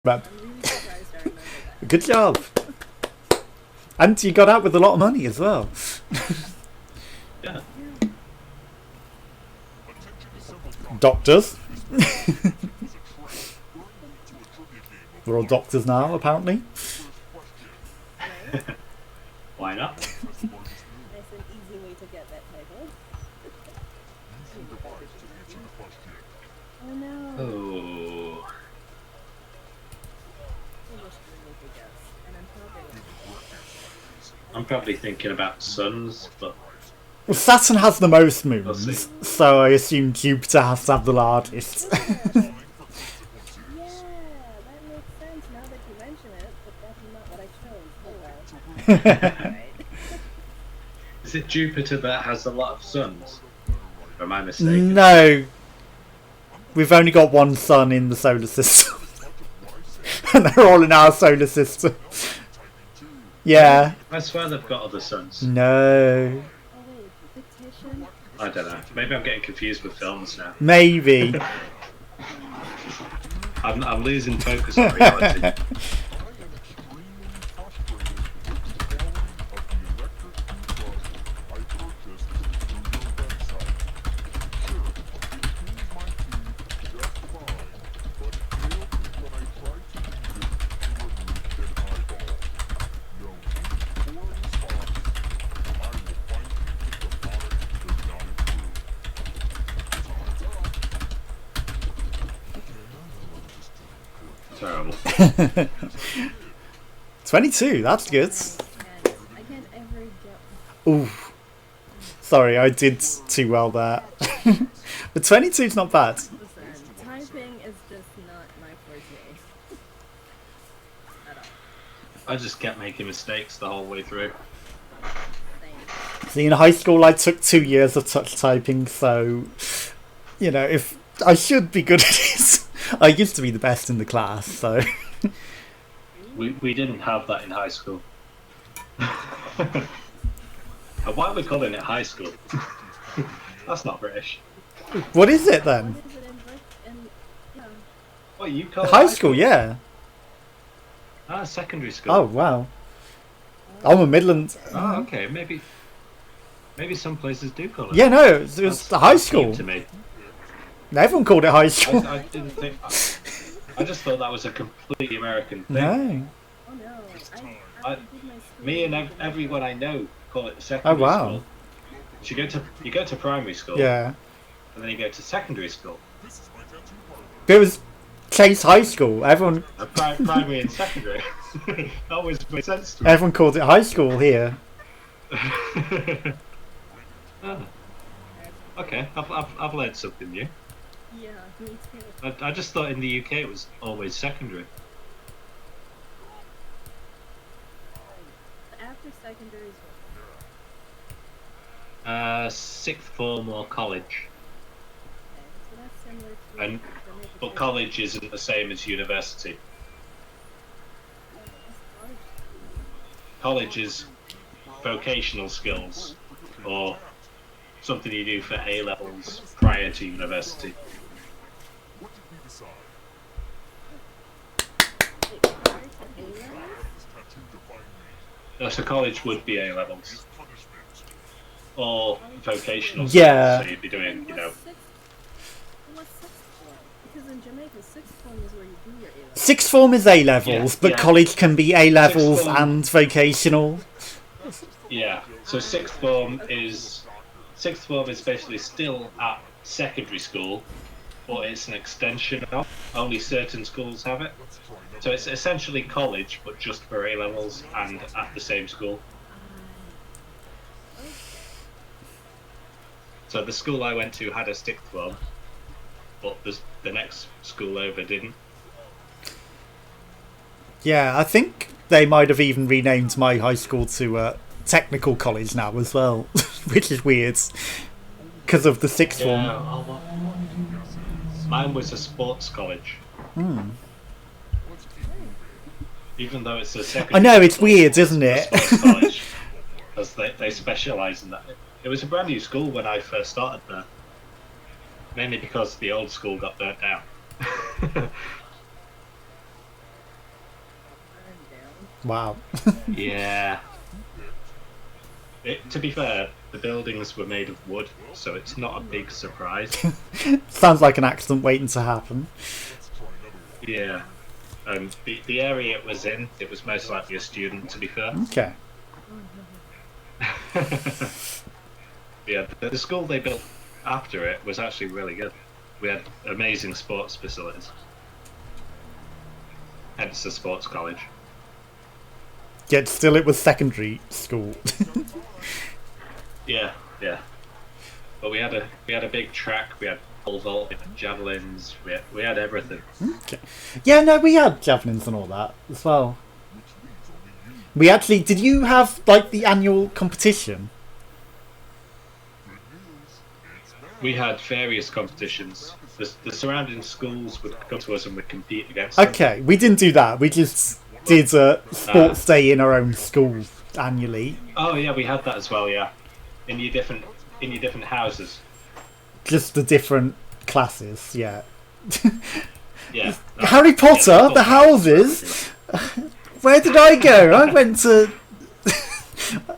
But I'm really surprised I remember that. good job. And you got out with a lot of money as well. Yeah. Doctors. We're all doctors now, apparently. Right? Why not? Nice and easy way to get that title. Oh no. Oh. Almost didn't make a guess. And I'm probably I'm probably thinking about suns, but Well, Saturn has the most we'll see. moons, so I assume Jupiter has to have the largest. yeah, that makes sense now that you mention it, but that's not what I chose. Oh well. Alright. Is it Jupiter that has a lot of suns? Or am I mistaken? No. We've only got one sun in the solar system. And they're all in our solar system. Yeah. I swear they've got other suns. No. Oh wait, fictitious? I don't know. Maybe I'm getting confused with films now. Maybe. I'm losing focus on reality. Terrible. 22, that's good. And I can't ever get. Ooh. Sorry, I did too well there. But 22's not bad. Listen, typing is just not my forte. At all. I just kept making mistakes the whole way through. Same. See, in high school I took 2 years of touch typing, so, you know, if I should be good at it. I used to be the best in the class, so. We didn't have that in high school. Why are we calling it high school? That's not British. What is it then? What is it in yeah. What you call it High school, yeah. Ah, secondary school. Oh, wow. I'm a Midland. Oh, okay. Maybe some places do call it. Yeah, no, it was That's the high new school. to me. Everyone called it high school. I didn't think. I just thought that was a completely American thing. No. Oh no. I- did my school Me and year. everyone I know call it secondary Oh, wow. school. So you go to primary school, Yeah. and then you go to secondary school. But it was Chase High School. Everyone Primary and secondary. That always makes sense to me. everyone called it high school here. Ah. Okay, I've learned something new. Yeah, me too. I just thought in the UK it was always secondary. After secondary is Sixth form or college, so that's similar to and Jamaica but too. college isn't the same as university. It's hard. College is vocational skills, or something you do for A levels prior to university. Wait, prior to A-levels? So college would be A levels, or vocational Yeah. skills. So you'd be doing, you know, What's sixth form? Because in Jamaica, sixth form is where you do your A-levels. Sixth form is A levels, Yeah, but yeah. college can be A levels form. and vocational. yeah. So sixth form is basically still at secondary school, but it's an extension of. Only certain schools have it. So it's essentially college, but just for A levels and at the same school. Okay. So the school I went to had a sixth form, but the next school over didn't. Yeah, I think they might have even renamed my high school to technical college now as well, which is weird because of the sixth form. Yeah. Oh, well, mine was a sports college. Even though it's a secondary. I know, it's school, weird, isn't it? sports college, because they specialise in that. It was a brand new school when I first started there, mainly because the old school got burnt down. Wow. Yeah. To be fair, the buildings were made of wood, so it's not a big surprise. Sounds like an accident waiting to happen. Yeah. The area it was in, it was most likely a student, to be fair. Okay. Yeah, the school they built after it was actually really good. We had amazing sports facilities. Hence the sports college. Yet still it was secondary school. Yeah, yeah. But we had a big track. We had pole vault, we had javelins. We had everything. Okay. Yeah, no, we had javelins and all that as well. We actually, did you have like the annual competition? We had various competitions. The surrounding schools would come to us and we'd compete against them. Okay, we didn't do that. We just did a sports day in our own school annually. Oh yeah, we had that as well. Yeah, in your different houses. Just the different classes, yeah. Yeah. Harry Potter, the houses. Where did I go? I went to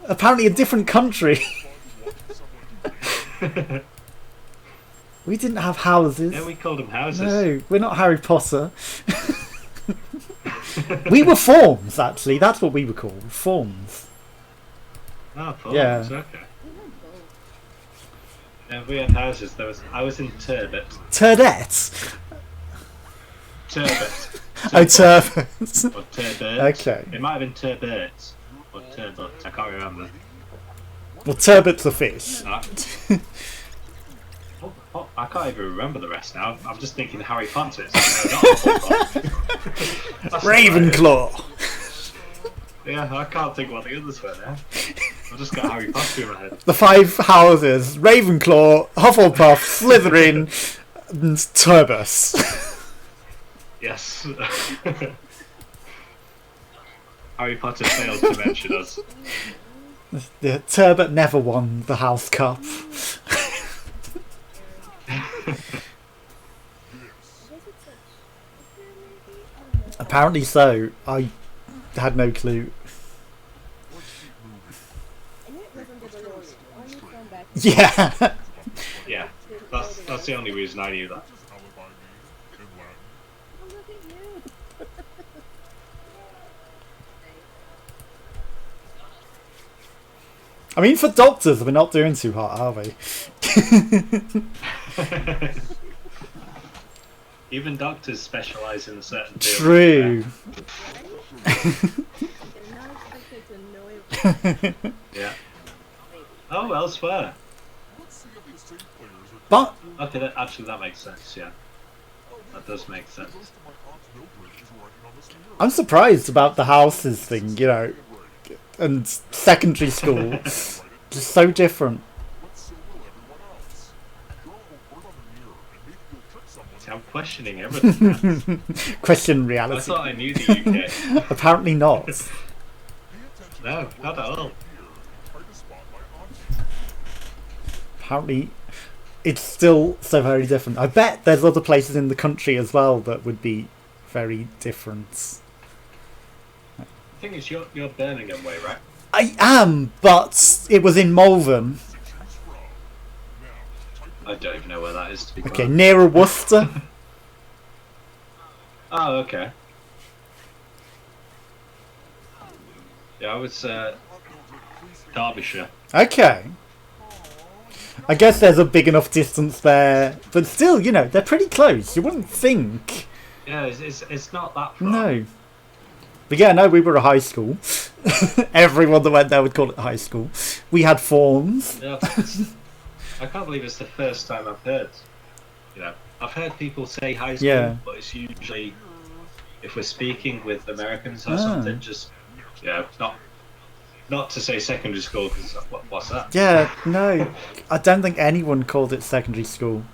apparently a different country. We didn't have houses. Yeah, we called them houses. No, we're not Harry Potter. We were forms, actually. That's what we were called. Forms. Oh, forms. Yeah. Okay. Yeah, we had houses. I was in Turbot. Turdette? Turbot. Oh, turbot. Or Turbot. Okay. It might have been Turbot. Or Turbot. I can't remember. Well, turbot's a fish. I can't even remember the rest now. I'm just thinking Harry Potter. Ravenclaw. Yeah, I can't think what the others were now. I've just got Harry Potter in my head. The 5 houses: Ravenclaw, Hufflepuff, Slytherin, and Turbus. Yes. Harry Potter failed to mention us. The Turbot never won the House Cup. Apparently so. I had no clue. Yeah. Yeah, that's the only reason I knew that. I mean, for doctors, we're not doing too hot, are we? Even doctors specialise in a certain field. True. Yeah. Oh, elsewhere. But Okay, that makes sense. Yeah, that does make sense. I'm surprised about the houses thing, you know, and secondary school. Just so different. See, I'm questioning everything. Question I reality. thought I knew the UK. Apparently not. No, not at all. Apparently it's still so very different. I bet there's other places in the country as well that would be very different. The thing is, you're Birmingham way, right? I am, but it was in Malvern. I don't even know where that is, to be Okay, quite. nearer Worcester. Oh, okay. Yeah, I was Derbyshire. Okay. I guess there's a big enough distance there, but still, you know, they're pretty close. You wouldn't think. Yeah, it's not that far. No. But yeah, no, we were a high school. Everyone that went there would call it high school. We had forms. Yeah, I can't believe it's the first time I've heard. You know, I've heard people say high school, Yeah. but it's usually if we're speaking with Americans or Ah. something. Just not to say secondary school because what's that? Yeah, no. I don't think anyone called it secondary school.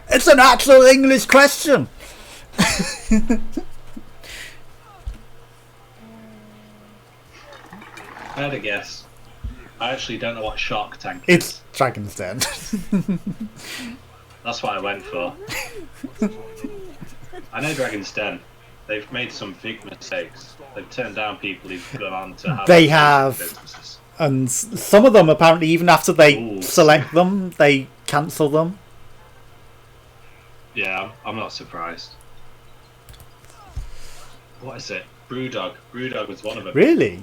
It's an actual English question! I had a guess. I actually don't know what Shark Tank is. It's Dragon's Den. That's what I went for. I know Dragon's Den. they've made some big mistakes. They've turned down people who've gone on to have They amazing have. businesses. And some of them, apparently, even after they Ooh. select them, they cancel them. Yeah, I'm not surprised. What is it? Brewdog. Brewdog was one of them. Really?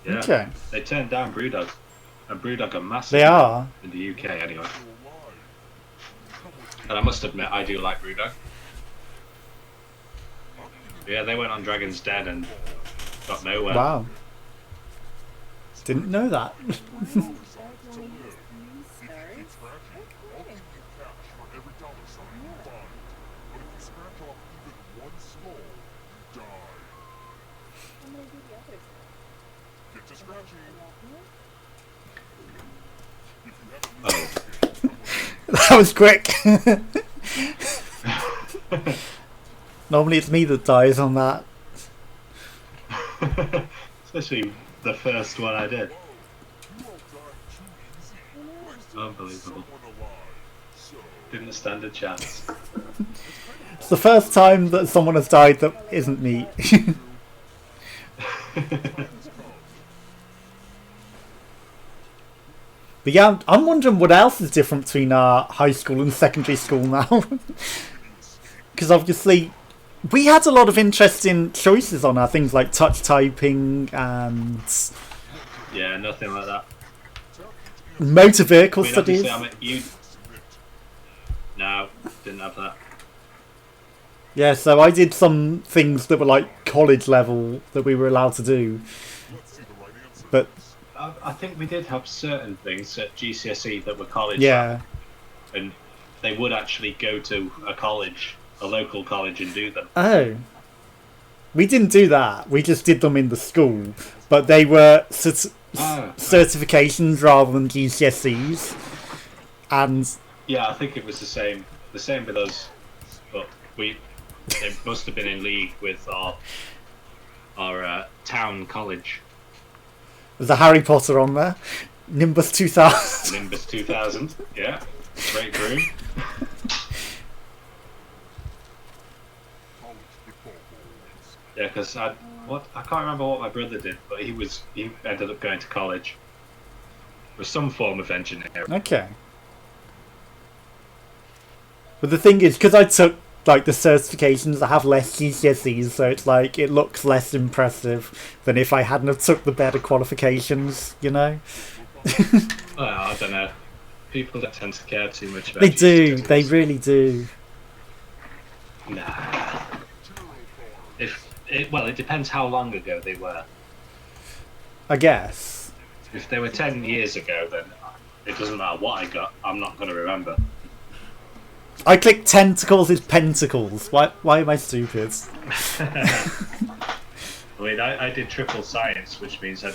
Yeah. Okay. They turned down Brewdog. And Brewdog are massive. They are. In the UK, anyway. And I must admit, I do like Brewdog. Yeah, they went on Dragon's Den and got nowhere. Wow. Didn't know that. Oh. That was quick. Normally it's me that dies on that. Especially the first one I did. Unbelievable. Didn't stand a chance. It's the first time that someone has died that isn't me. But yeah, I'm wondering what else is different between high school and secondary school now. Because obviously, we had a lot of interesting choices on our things like touch typing and Yeah, nothing like that. motor vehicle We'd obviously, studies. No, didn't have that. Yeah, so I did some things that were like college level that we were allowed to do. But I think we did have certain things at GCSE that were college. yeah, And they would actually go to a local college, and do them. oh, we didn't do that. We just did them in the school, but they were certifications rather than GCSEs. And yeah, I think it was the same with us, but it must have been in league with our town college. there's a Harry Potter on there, Nimbus 2000. Nimbus 2000, yeah, great room. Yeah, because I can't remember what my brother did, but he ended up going to college with some form of engineering. Okay. But the thing is, because I took like the certifications, I have less GCSEs, so it's like it looks less impressive than if I hadn't have took the better qualifications, you know? Well, I don't know. People don't tend to care too much about They do, GCSEs. they really do. Nah. It depends how long ago they were. I guess. If they were 10 years ago, then it doesn't matter what I got, I'm not going to remember. I clicked tentacles is pentacles. Why am I stupid? I mean, I did triple science, which means I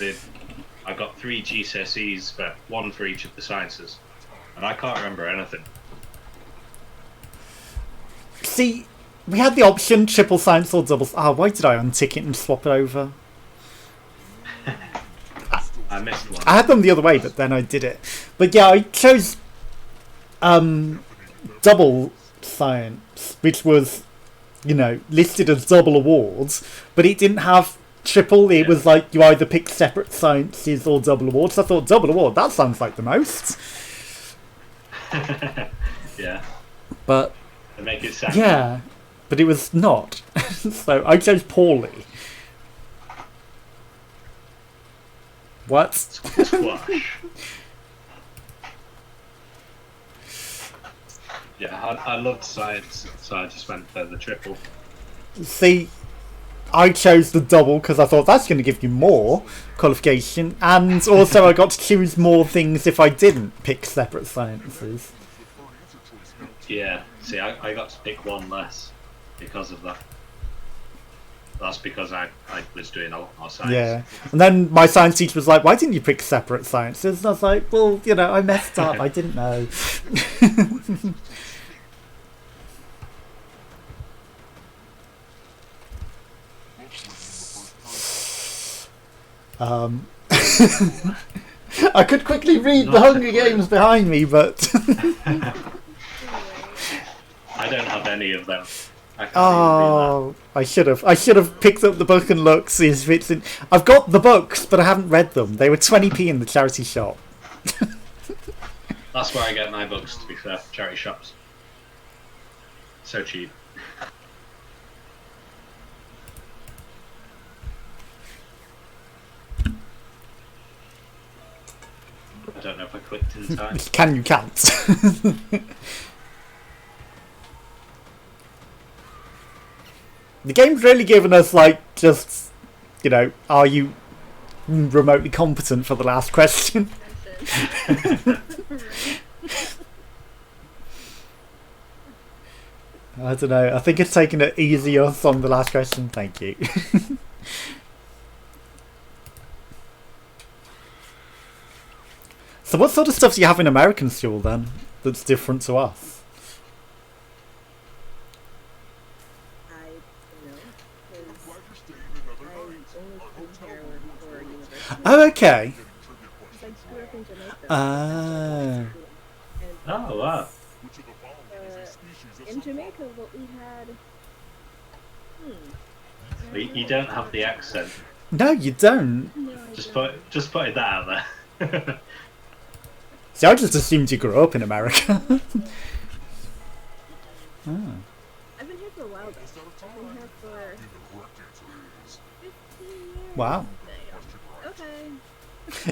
got 3 GCSEs, but 1 for each of the sciences. And I can't remember anything. See, we had the option triple science or double. Why did I untick it and swap it over? I missed one. I had them the other way, but then I did it. But yeah, I chose double science, which was, listed as double awards, but it didn't have triple. It was like you either pick separate sciences or double awards. So I thought double award, that sounds like the most. Yeah. But To make it sound. yeah, but it was not. So I chose poorly. What? Squash. Yeah, I loved science, so I just went for the triple. See, I chose the double because I thought that's going to give you more qualification, and also I got to choose more things if I didn't pick separate sciences. Yeah, see, I got to pick 1 less because of that. That's because I was doing a lot more science. Yeah, and then my science teacher was like, "Why didn't you pick separate sciences?" And I was like, "Well, I messed up. I didn't know." I could quickly read the Hunger Games behind me, but I don't have any of them. I can't Oh, I should have picked up the book and looked, see if it's in. I've got the books, but I haven't read them. They were 20p in the charity shop. That's where I get my books, to be fair. Charity shops. So cheap. I don't know if I clicked in time. Can you count? The game's really given us, like, just, you know, are you remotely competent for the last question? I don't know. I think it's taken it easier on the last question. Thank you. So what sort of stuff do you have in American school then that's different to us? I don't know, because I only came here for university. Oh, okay. Because I grew up in Jamaica. Ah. Oh, wow. In Jamaica, what we had... You don't have the accent. No, you don't. No, I Just don't. putting that out there. See, I just assumed you grew up in America. Ah. I've been here for a while, though. I've been here for 15 years. Wow. Okay.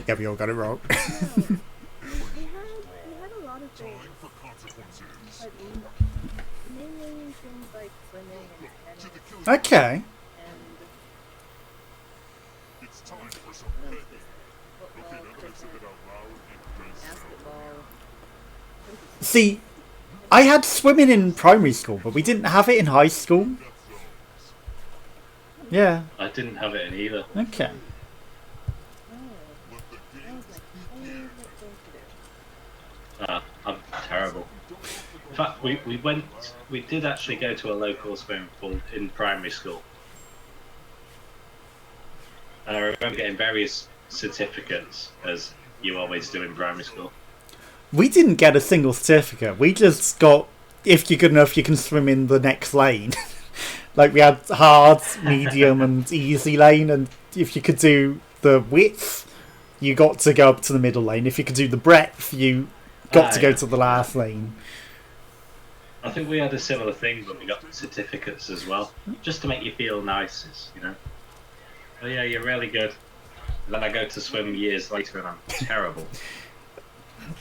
Yeah, we all got it wrong. No. We had a lot of things. But mainly things like swimming and tennis Okay. and football, cricket, basketball. See, I had swimming in primary school, but we didn't have it in high school. Yeah. I didn't have it in either. Okay. That was my favorite thing to do. I'm terrible. In fact, we did actually go to a local swimming pool in primary school. And I remember getting various certificates, as you always do in primary school. We didn't get a single certificate. We just got, if you're good enough, you can swim in the next lane. Like, we had hard, medium, and easy lane, and if you could do the width, you got to go up to the middle lane. If you could do the breadth, you got to go to the last lane. I think we had a similar thing, but we got certificates as well, just to make you feel nice, you know. Oh yeah, you're really good. And then I go to swim years later and I'm terrible.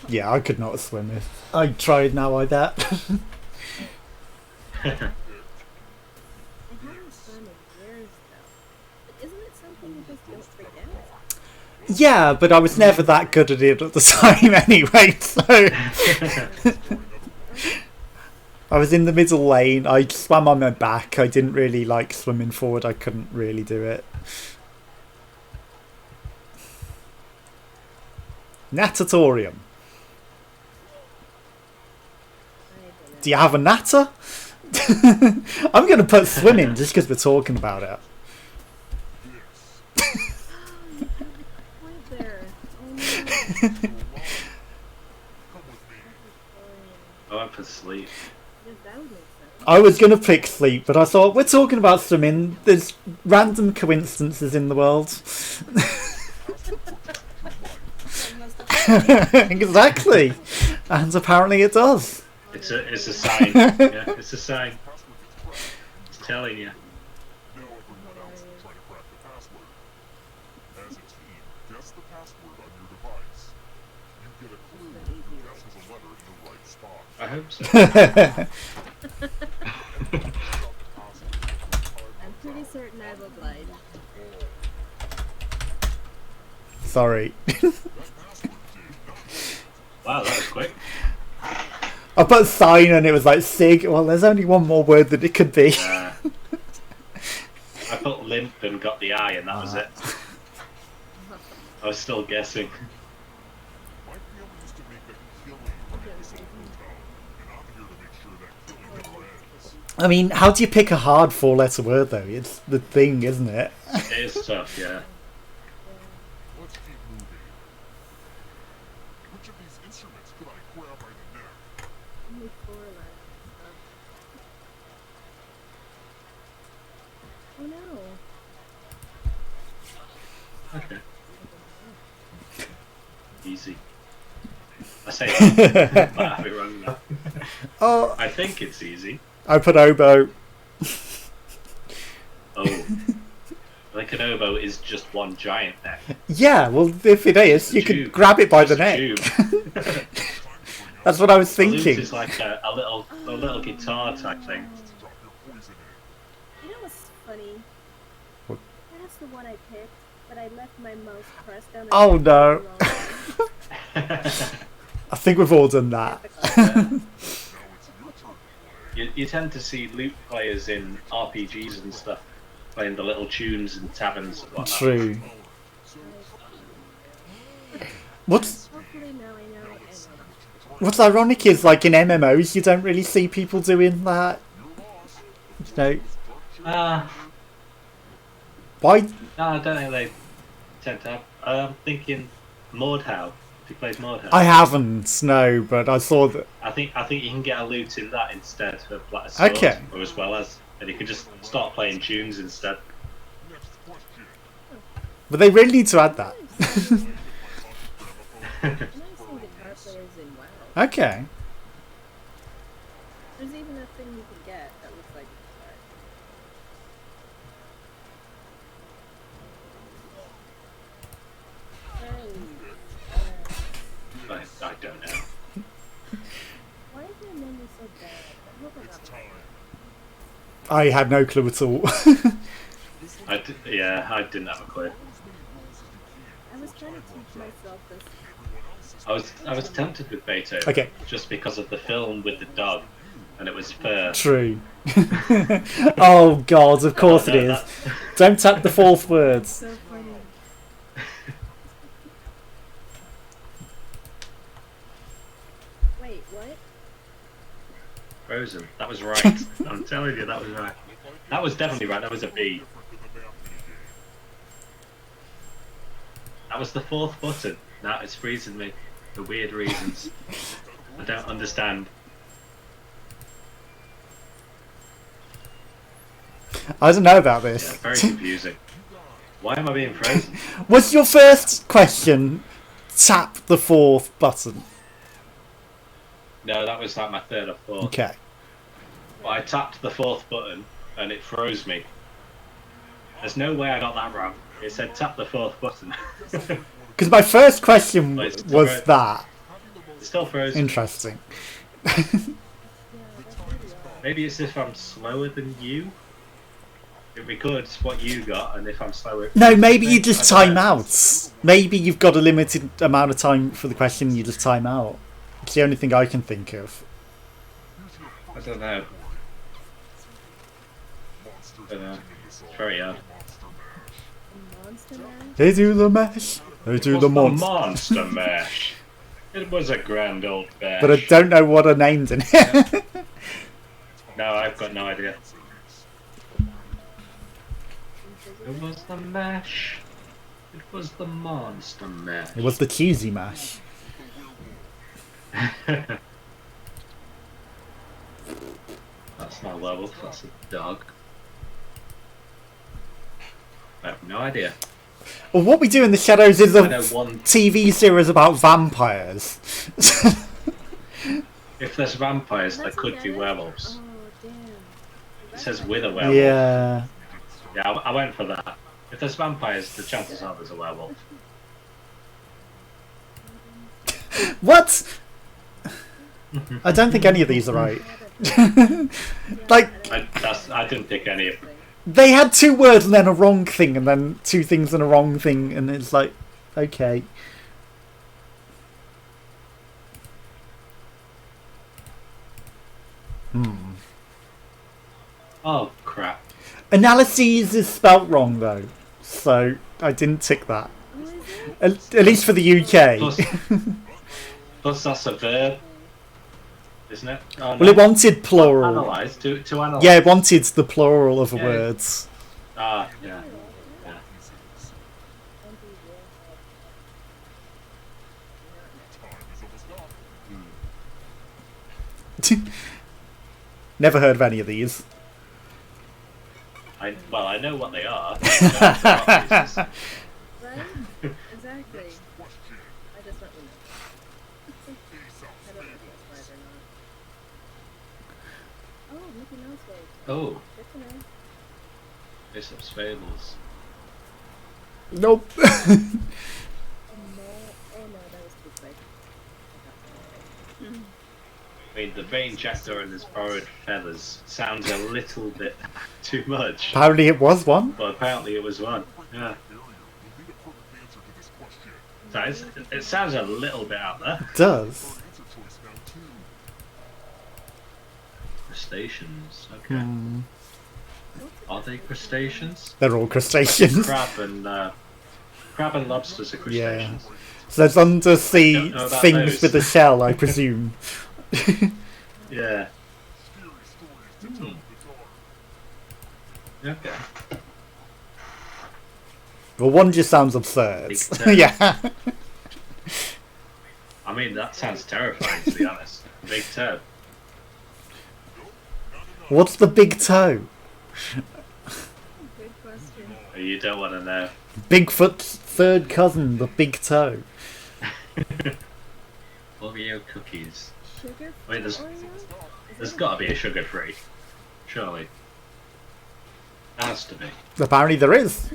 Yeah, I could not swim if I tried now, I bet. I haven't swum in years, though. But isn't it something you just don't forget? Yeah, but I was never that good at it at the time anyway, so... I was in the middle lane, I swam on my back, I didn't really like swimming forward, I couldn't really do it. Natatorium. Do you have a natter? I'm going to put swimming just because we're talking about it. Point there. Oh, no. I went for sleep. Yes, that would make sense. I was going to pick sleep, but I thought, we're talking about swimming. There's random coincidences in the world. Exactly. And apparently it does. It's a sign. Yeah, it's a sign. It's telling you. I hope so. I'm pretty certain I will glide. Sorry. Wow, that was quick. I put sign and it was like sig. Well, there's only one more word that it could be. I put limp and got the eye and that was it. I was still guessing. I mean, how do you pick a hard four-letter word, though? It's the thing, isn't it? It is tough, yeah. Only 4 left. Oh no. Okay. Easy. I say that, but I have it wrong now. Oh, I think it's easy. I put oboe. Oh. Like an oboe is just one giant neck. Yeah, well, if it is, you could grab it by the neck. That's what I was The lute thinking. is like a little guitar type thing. You know what's funny? What? That's the one I picked, but I left my mouse pressed down. Oh no. I think we've all done that. You tend to see lute players in RPGs and stuff playing the little tunes and taverns and whatnot. True. What's Hopefully now I know. What's ironic is, like, in MMOs, you don't really see people doing that. You know, why? No, I don't think they tend to have. I'm thinking Mordhau. If you played Mordhau, I haven't, no, but I saw that. I think you can get a lute in that instead of like a sword, Okay. or as well as, and you can just start playing tunes instead. But they really need to add that. I've seen guitar players in WoW. Okay. There's even a thing you can get that looks like a guitar. I don't know. Why is my memory so bad? I hope I'm not bad. I had no clue at all. I didn't have a clue. I was trying to teach myself this. I was tempted with Beethoven, Okay. just because of the film with the dog, and it was fur. True. Oh god, of course it is. Don't tap the fourth words. So funny. Wait, what? Frozen. That was right. I'm telling you, that was right. That was definitely right. That was a B. That was the fourth button. Now it's freezing me for weird reasons. I don't understand. I don't know about Yeah, this. very confusing. Why am I being frozen? Was your first question tap the fourth button? No, that was like my third or fourth. Okay. But I tapped the fourth button and it froze me. There's no way I got that wrong. It said tap the fourth button. Because my first question But it's still was frozen. that. It's still frozen. Interesting. Maybe it's if I'm slower than you. It records what you got, and if I'm slower. No, maybe you just I don't time know. out. Maybe you've got a limited amount of time for the question and you just time out. It's the only thing I can think of. I don't know. It's very hard. Monster Man? They do the mash. They do the What's monster. Monster Mash. It was a grand old bash. But I don't know what are named in it. No, I've got no idea. It was the mash. It was the Monster Mash. It was the cheesy mash. That's not a werewolf, that's a dog. I have no idea. Well, what we do in the shadows is a I know one. TV series about vampires. If there's vampires, there That's could be okay. werewolves. Oh, damn. It says with a werewolf. Yeah. Yeah, I went for that. If there's vampires, the chances are there's a werewolf. What? I don't think any of these are right. Like, I didn't pick any of them. they had two words and then a wrong thing and then two things and a wrong thing, and it's like, okay. Oh, crap. Analyses is spelt wrong though, so I didn't tick that. Who is it? At least for the UK. Plus that's a verb, isn't it? Oh, no. Well, it wanted plural. Analyse, to analyse. Yeah, it wanted the plural of the Yeah. words. Ah, yeah. Yeah. Never heard of any of these. I know what they are. I know what the rock pieces. Right? Exactly. I just don't know. I don't know if that's right or not. Oh, Mickey Mouse Wave. Oh, Good to know. Bishop's Fables. Nope. Oh no, that was too quick. I got that. I mean, the vain jackdaw and his borrowed feathers sounds a little bit too much. Apparently it was one. But apparently it was one. Yeah. It sounds a little bit out there. It does. Crustaceans. Okay. Are they crustaceans? They're all crustaceans. Crab and lobsters are crustaceans. Yeah. So there's undersea don't know about things those. with a shell, I presume. Yeah. Okay. Well, one just sounds absurd. Big toe. Yeah. I mean, that sounds terrifying, to be honest. Big toe. What's the big toe? Good question. You don't want to know. Bigfoot's third cousin, the big toe. Oreo cookies. Sugar Wait, Oreo? there's got to be a sugar-free. Surely. Has to be. Apparently there is.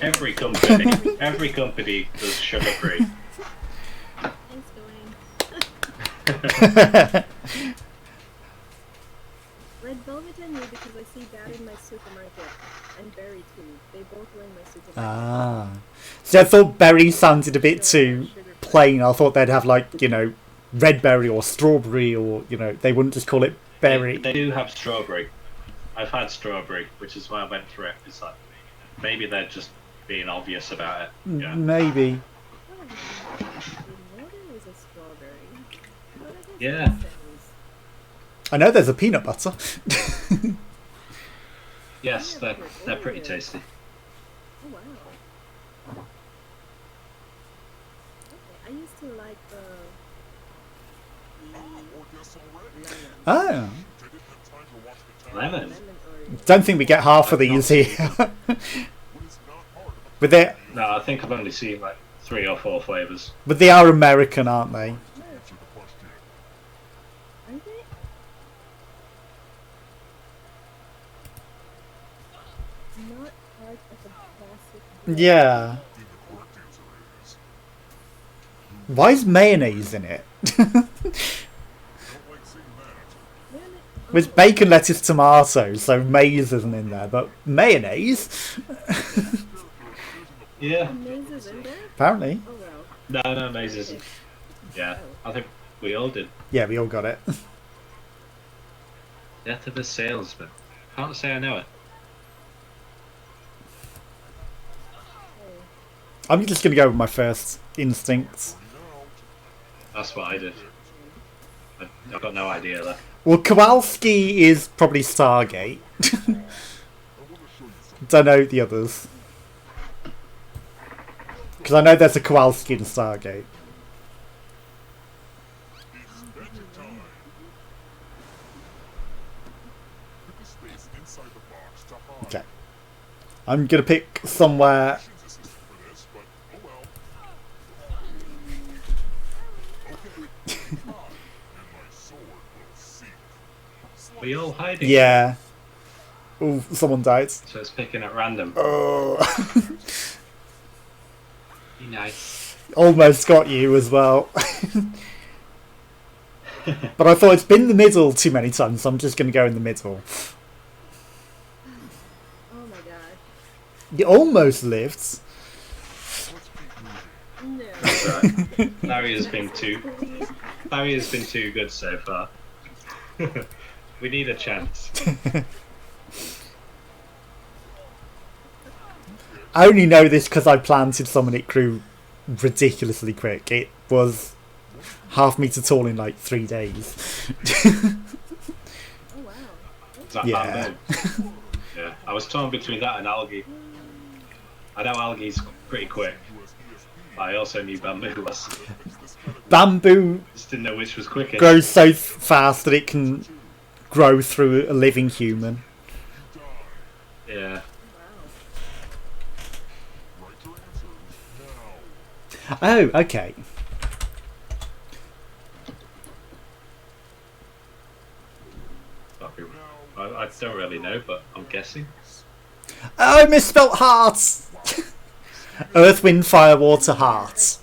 Every company does sugar-free. Thanks, Dwayne. Red Velvet I knew because I see that in my supermarket. And Berry too. They both were in my supermarket. Ah. So I thought berry sounded a bit too plain. I thought they'd have, like, you know, red berry or strawberry, or, you know, they wouldn't just call it berry. They do have strawberry. I've had strawberry, which is why I went for it. It's like, maybe they're just being obvious about it. Yeah. Maybe. Oh, I didn't know there was a strawberry. What are those Yeah. things? I know there's a peanut butter. Yes, they're pretty tasty. Oh wow. Okay, I used to like the lemon. Oh. Lemon. Lemon Oreo. Don't think we get half of these here. But No, I think I've only seen like 3 or 4 flavors. they are American, aren't they? Aren't they? Not part of the classic. Yeah. Why is mayonnaise in it? With bacon, lettuce, tomato, so maize isn't in there, but mayonnaise? Yeah. Maize is in there? Apparently. Oh well. No, maize isn't. Yeah, I think we all did. Yeah, we all got it. Death of a salesman. Can't say I know it. I'm just going to go with my first instincts. That's what I did. I've got no idea there. Well, Kowalski is probably Stargate. Don't know the others. Because I know there's a Kowalski in Stargate. Okay. I'm going to pick somewhere... Were you all hiding? Yeah. Oh, someone died. So it's picking at random. Oh. Be nice. Almost got you as well. But I thought it's been the middle too many times, so I'm just going to go in the middle. Oh my god. You almost lived. No. That's right. Larry has been too good so far. We need a chance. I only know this because I planted someone it grew ridiculously quick. It was half-meter tall in like 3 days. Oh wow. Is that Yeah. bamboo? Yeah. I was torn between that and algae. I know algae's pretty quick, but I also knew bamboo was. Bamboo Just didn't know which was quicker. grows so fast that it can grow through a living human. Yeah. Oh, okay. I don't really know, but I'm guessing. Oh, I misspelt hearts! Earth, wind, fire, water, hearts.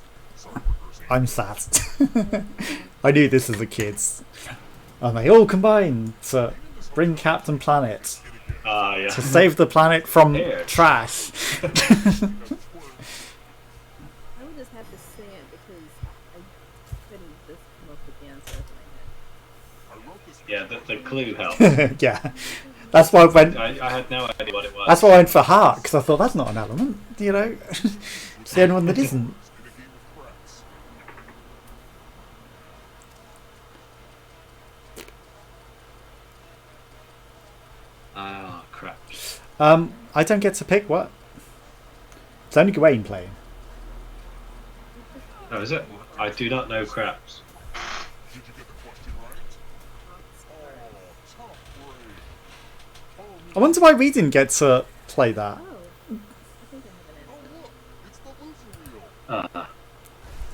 I'm sad. I knew this as a kid. And they all combine to bring Captain Planet Yeah. to save the planet from Here. trash. I would just have to say it because I couldn't just come up with the answer in my head. Yeah, the clue helped. Yeah. That's why I went. I had no idea what it was. That's why I went for heart, because I thought that's not an element, you know. It's the only one that isn't. Oh, crap. I don't get to pick what. It's only Gawain playing. Oh, is it? I do not know craps. I wonder why we didn't get to play that. Oh, I think I have an answer.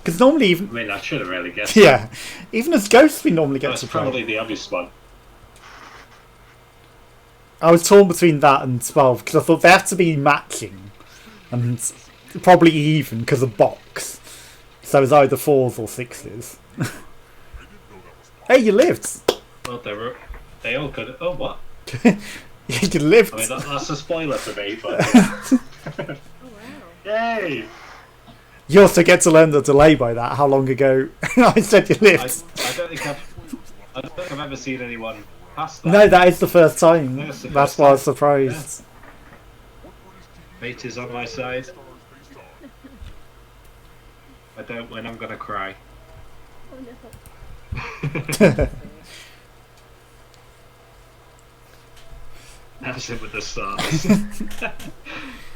Because normally, I even mean, I should have really guessed. yeah, even as ghosts, we normally get That's to play. probably the obvious one. I was torn between that and 12 because I thought they have to be matching and probably even because of box. So it's either 4s or 6s. Hey, you lived. Well, they all could. Oh, what? You lived. I mean, that's a spoiler for me, but. Oh wow. Yay! You also get to learn the delay by that. How long ago I said you I lived? don't think I've ever seen anyone past that. No, that is the first time. That's the That's first why I was time. surprised. Fate is on my side. I don't win, I'm gonna cry. Oh no. That's it with the stars.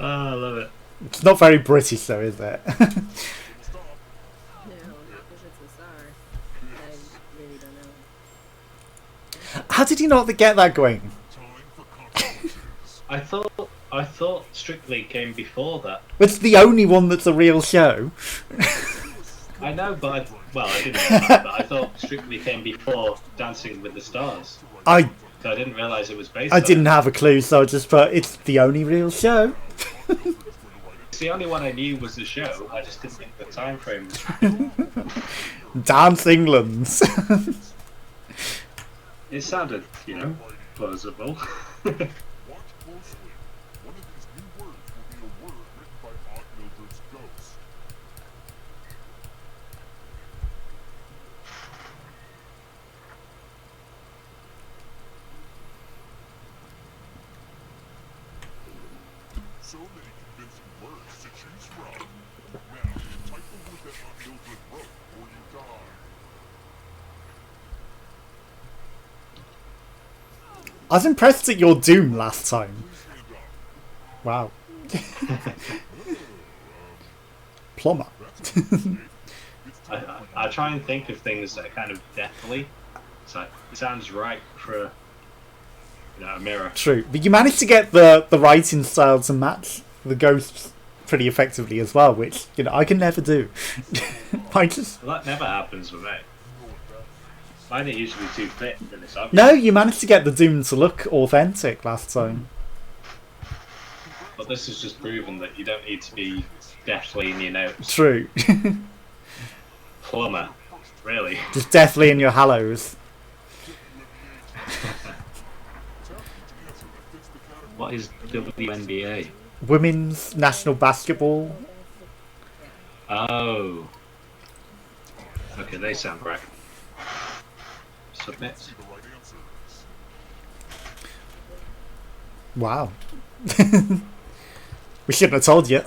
Oh, I love it. It's not very British though, is it? No, not because it's a star. I really don't know. How did you not get that going? I thought Strictly came before that. It's the only one that's a real show. I know, but I didn't know that, but I thought Strictly came before Dancing with the Stars. I So I didn't realise it was based I on didn't it. have a clue, so I just put it's the only real show. It's the only one I knew was the show. I just didn't think the time frame was. Dance England. It sounded, plausible. So many convincing words to choose from. Now, type the word that Aunt Mildred wrote, or you die. I was impressed at your Doom last time. Wow. Plumber. I try and think of things that are kind of deathly. It's like, it sounds right for a mirror. True, but you managed to get the writing style to match the ghosts pretty effectively as well, which I can never do. I just Well, that never happens with me. Mine are usually too thick for this obvious. no, you managed to get the Doom to look authentic last time. But this has just proven that you don't need to be deathly in your notes. True, Plumber, really. just deathly in your hallows. What is WNBA? Women's national basketball. Oh. Okay, they sound right. Submit. The right answers. Wow. We shouldn't have told you.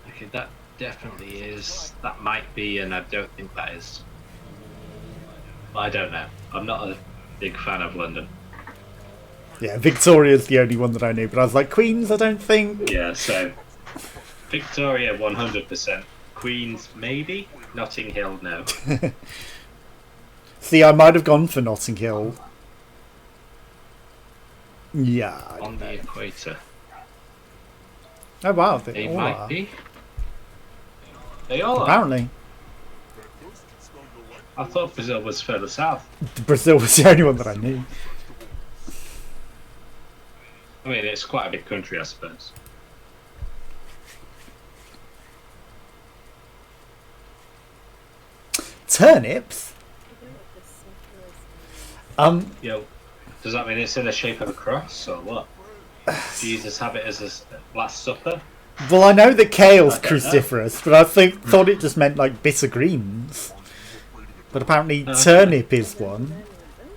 Okay, that definitely is. That might be, and I don't think that is. I don't know. I'm not a big fan of London. Yeah, Victoria's the only one that I knew, but I was like, Queens, I don't think. Yeah, so Victoria 100%. Queens maybe. Notting Hill no. See, I might have gone for Notting Hill. Yeah. I On don't the know. equator. Oh wow, They they all might are. be. They all are. Apparently, I thought Brazil was further south. Brazil was the only one that I knew. I mean, it's quite a big country, I suppose. Turnips? Yo, does that mean it's in the shape of a cross, or what? Jesus have it as a Last Supper? Well, I know that kale's I don't know. cruciferous, but I thought it just meant like bitter greens. But apparently Okay. turnip is one.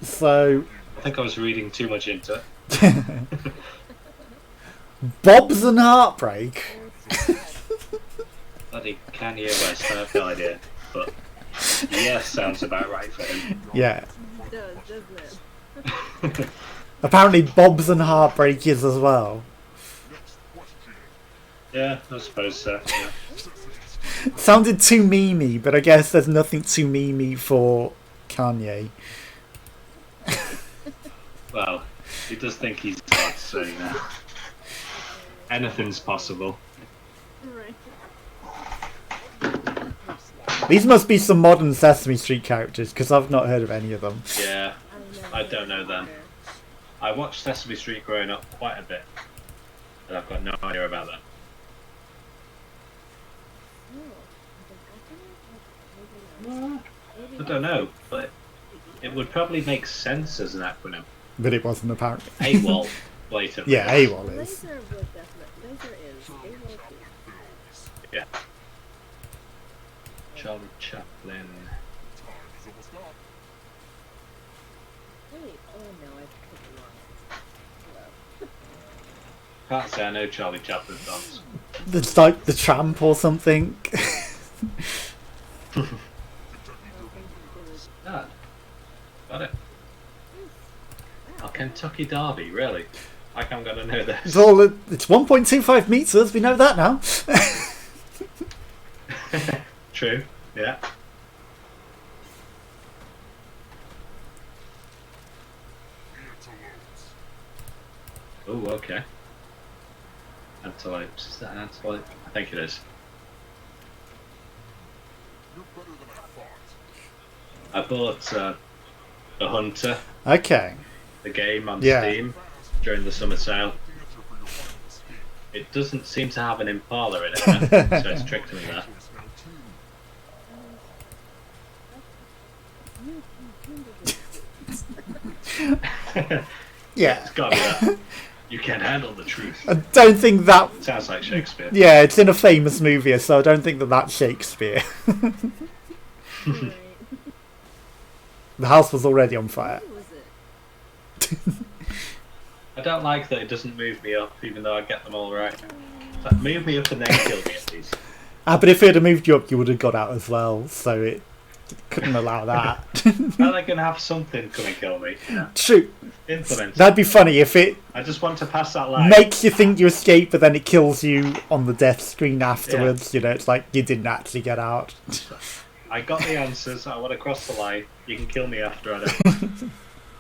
So I think I was reading too much into it. Bob's and Heartbreak. Bloody Kanye West, I have no idea. But yes, sounds about right for him. Yeah. It does, doesn't it? Apparently Bob's and Heartbreak is as well. Yeah, I suppose so. Yeah. Sounded too memey, but I guess there's nothing too memey for Kanye. Well, he does think he's God, so you know. Anything's possible. Right. These must be some modern Sesame Street characters, because I've not heard of any of them. Yeah, I I don't know them. I watched Sesame Street growing up quite a bit, and I've got no idea about that. I don't know, but it would probably make sense as an acronym. But it wasn't apparently. AWOL, blatantly. Yeah, AWOL is. Laser would definitely. Laser is. They will too. Yeah. Charlie Chaplin. Wait, oh no, I picked the wrong one. Can't say I know Charlie Chaplin songs. It's like the Tramp or something. Ah, got it. Oh, Kentucky Derby, really? Like I'm gonna know this. It's 1.25 meters. We know that now. True, yeah. Oh, okay. Antelopes. Is that an antelope? I think it is. I bought The Hunter, Okay. the game on Yeah. Steam during the summer sale. It doesn't seem to have an Impala in it, so it's tricked me there. Yeah. It's gotta be that. You can't handle the truth. I don't think that. Sounds like Shakespeare. Yeah, it's in a famous movie, so I don't think that that's Shakespeare. Right. The house was already on fire. Who was it? I don't like that it doesn't move me up, even though I get them all right. It's like, move me up and then kill me at least. But if it had moved you up, you would have got out as well, so it couldn't allow that. How are they gonna have something come and kill me? You know? True. Implement. That'd be funny if it I just want to pass that line. makes you think you escaped, but then it kills you on the death screen afterwards. You know, it's like you didn't actually get out. I got the answers. I want to cross the line. You can kill me after I know.